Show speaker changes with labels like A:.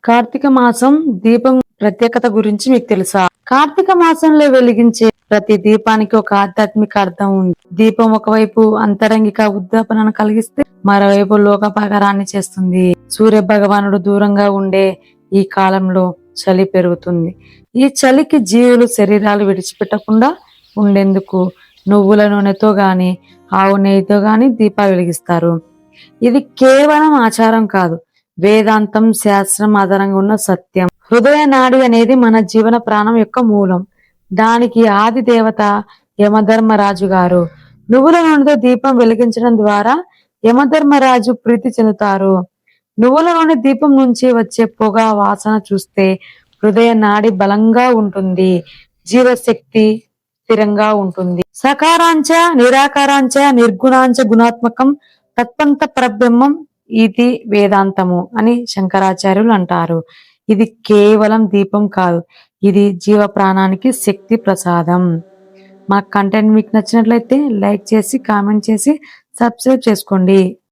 A: కార్తీక మాసం దీపం ప్రత్యేకత గురించి మీకు తెలుసా? కార్తీక మాసంలో వెలిగించే ప్రతి దీపానికి ఒక ఆధ్యాత్మిక అర్థం ఉంది. దీపం ఒకవైపు అంతరంగిక ఉద్దాపనను కలిగిస్తే మరోవైపు లోకపాకరాన్ని చేస్తుంది. సూర్య భగవానుడు దూరంగా ఉండే ఈ కాలంలో చలి పెరుగుతుంది. ఈ చలికి జీవులు శరీరాలు విడిచిపెట్టకుండా ఉండేందుకు నువ్వుల నూనెతో గాని ఆవు నెయ్యితో గాని దీపాలు వెలిగిస్తారు. ఇది కేవలం ఆచారం కాదు, వేదాంతం శాస్త్రం ఆధారంగా ఉన్న సత్యం. హృదయ నాడి అనేది మన జీవన ప్రాణం యొక్క మూలం. దానికి ఆది దేవత యమధర్మరాజు గారు నువ్వుల నూనెతో దీపం వెలిగించడం ద్వారా యమధర్మరాజు ప్రీతి చెందుతారు. నువ్వుల నూనె దీపం నుంచి వచ్చే పొగ వాసన చూస్తే హృదయ నాడి బలంగా ఉంటుంది, జీవశక్తి స్థిరంగా ఉంటుంది. సకారాంచ నిరాకారాంచ నిర్గుణాంచ గుణాత్మకం తత్వంత పరబ్రహ్మం ఇది వేదాంతము అని శంకరాచార్యులు అంటారు. ఇది కేవలం దీపం కాదు, ఇది జీవ ప్రాణానికి శక్తి ప్రసాదం. మా కంటెంట్ మీకు నచ్చినట్లయితే లైక్ చేసి కామెంట్ చేసి సబ్స్క్రైబ్ చేసుకోండి.